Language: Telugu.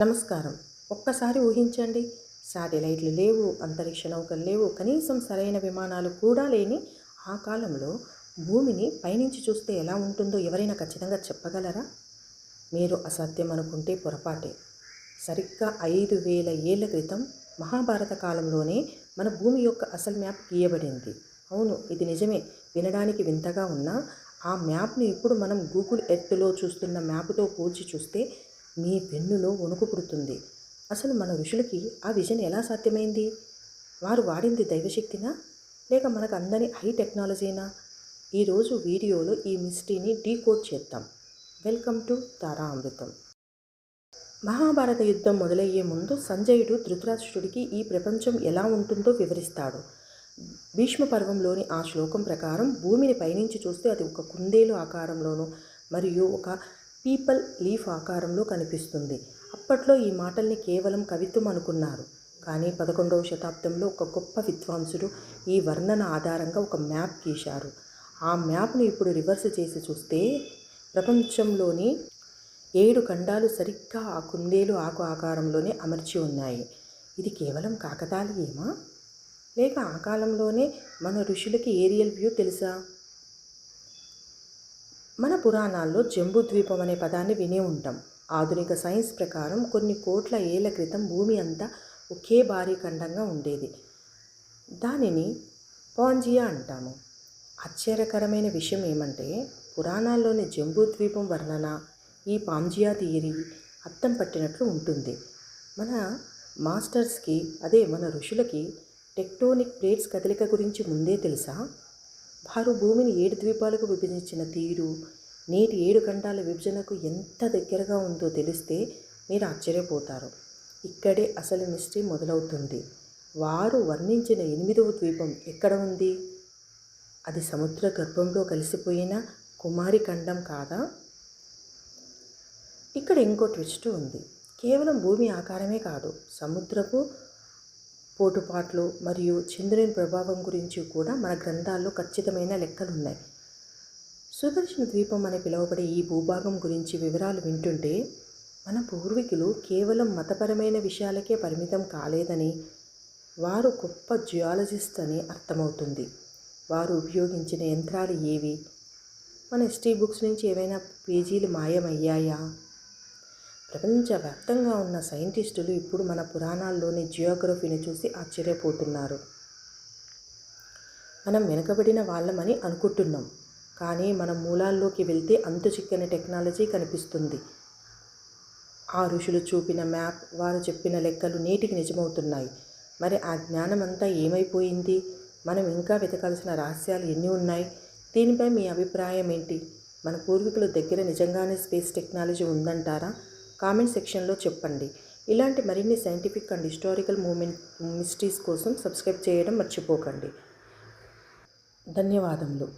నమస్కారం. ఒక్కసారి ఊహించండి. శాటిలైట్లు లేవు, అంతరిక్ష నౌకలు లేవు, కనీసం సరైన విమానాలు కూడా లేని ఆ కాలంలో భూమిని పైనుంచి చూస్తే ఎలా ఉంటుందో ఎవరైనా ఖచ్చితంగా చెప్పగలరా? మీరు అసాధ్యం అనుకుంటే పొరపాటే. సరిగ్గా 5000 ఏళ్ల క్రితం మహాభారత కాలంలోనే మన భూమి యొక్క అసలు మ్యాప్ గీయబడింది. అవును, ఇది నిజమే. వినడానికి వింతగా ఉన్నా ఆ మ్యాప్ను ఇప్పుడు మనం గూగుల్ ఎర్త్లో చూస్తున్న మ్యాప్తో పోల్చి చూస్తే మీ వెన్నులో వణుకు పుడుతుంది. అసలు మన ఋషులకి ఆ విజన్ ఎలా సాధ్యమైంది? వారు వాడింది దైవశక్తినా, లేక మనకు అందని హై టెక్నాలజీనా? ఈరోజు వీడియోలో ఈ మిస్టరీని డీకోడ్ చేద్దాం. వెల్కమ్ టు తారా అమృతం. మహాభారత యుద్ధం మొదలయ్యే ముందు సంజయుడు ధృతరాష్ట్రుడికి ఈ ప్రపంచం ఎలా ఉంటుందో వివరిస్తాడు. భీష్మ పర్వంలోని ఆ శ్లోకం ప్రకారం భూమిని పైనుంచి చూస్తే అది ఒక కుందేలు ఆకారంలోనూ మరియు ఒక పీపల్ లీఫ్ ఆకారంలో కనిపిస్తుంది. అప్పట్లో ఈ మాటల్ని కేవలం కవిత్వం అనుకున్నారు. కానీ 11వ శతాబ్దంలో ఒక గొప్ప విద్వాంసుడు ఈ వర్ణన ఆధారంగా ఒక మ్యాప్ గీశారు. ఆ మ్యాప్ను ఇప్పుడు రివర్స్ చేసి చూస్తే ప్రపంచంలోని 7 ఖండాలు సరిగ్గా ఆ కుందేలు ఆకు ఆకారంలోనే అమర్చి ఉన్నాయి. ఇది కేవలం కాకతాళీయమా, లేక ఆ కాలంలోనే మన ఋషులకి ఏరియల్ వ్యూ తెలుసా? మన పురాణాల్లో జంబూద్వీపం అనే పదాన్ని వినే ఉంటాం. ఆధునిక సైన్స్ ప్రకారం కొన్ని కోట్ల ఏళ్ల క్రితం భూమి అంతా ఒకే భారీ ఖండంగా ఉండేది. దానిని పాంజియా అంటాము. ఆశ్చర్యకరమైన విషయం ఏమంటే పురాణాల్లోని జంబూద్వీపం వర్ణన ఈ పాంజియా థియరీ అద్దం పట్టినట్లు ఉంటుంది. మన మాస్టర్స్కి, మన ఋషులకి టెక్టోనిక్ ప్లేట్స్ కదలిక గురించి ముందే తెలుసా? వారు భూమిని 7 ద్వీపాలకు విభజించిన తీరు నేటి 7 ఖండాల విభజనకు ఎంత దగ్గరగా ఉందో తెలిస్తే మీరు ఆశ్చర్యపోతారు. ఇక్కడే అసలు మిస్టరీ మొదలవుతుంది. వారు వర్ణించిన 8వ ద్వీపం ఎక్కడ ఉంది? అది సముద్ర గర్భంలో కలిసిపోయిన కుమారి ఖండం కాదా? ఇక్కడ ఇంకో ట్విస్ట్ ఉంది. కేవలం భూమి ఆకారమే కాదు, సముద్రపు పోటుపాట్లు మరియు చంద్రుని ప్రభావం గురించి కూడా మన గ్రంథాల్లో ఖచ్చితమైన లెక్కలున్నాయి. సుదర్శన ద్వీపం అని పిలువబడే ఈ భూభాగం గురించి వివరాలు వింటుంటే మన పూర్వీకులు కేవలం మతపరమైన విషయాలకే పరిమితం కాలేదని, వారు గొప్ప జియాలజిస్ట్ అని అర్థమవుతుంది. వారు ఉపయోగించిన యంత్రాలు ఏవి? మన హిస్టరీ బుక్స్ నుంచి ఏవైనా పేజీలు మాయమయ్యాయా? ప్రపంచవ్యాప్తంగా ఉన్న సైంటిస్టులు ఇప్పుడు మన పురాణాల్లోని జియోగ్రఫీని చూసి ఆశ్చర్యపోతున్నారు. మనం వెనుకబడిన వాళ్ళమని అనుకుంటున్నాం, కానీ మన మూలాల్లోకి వెళ్తే అంతు చిక్కని టెక్నాలజీ కనిపిస్తుంది. ఆ ఋషులు చూపిన మ్యాప్, వారు చెప్పిన లెక్కలు నేటికి నిజమవుతున్నాయి. మరి ఆ జ్ఞానం అంతా ఏమైపోయింది? మనం ఇంకా వెతకాల్సిన రహస్యాలు ఎన్ని ఉన్నాయి? దీనిపై మీ అభిప్రాయం ఏంటి? మన పూర్వీకుల దగ్గర నిజంగానే స్పేస్ టెక్నాలజీ ఉందంటారా? కామెంట్ సెక్షన్లో చెప్పండి. ఇలాంటి మరిన్ని సైంటిఫిక్ అండ్ హిస్టారికల్ మిస్టరీస్ కోసం సబ్స్క్రైబ్ చేయడం మర్చిపోకండి. ధన్యవాదములు.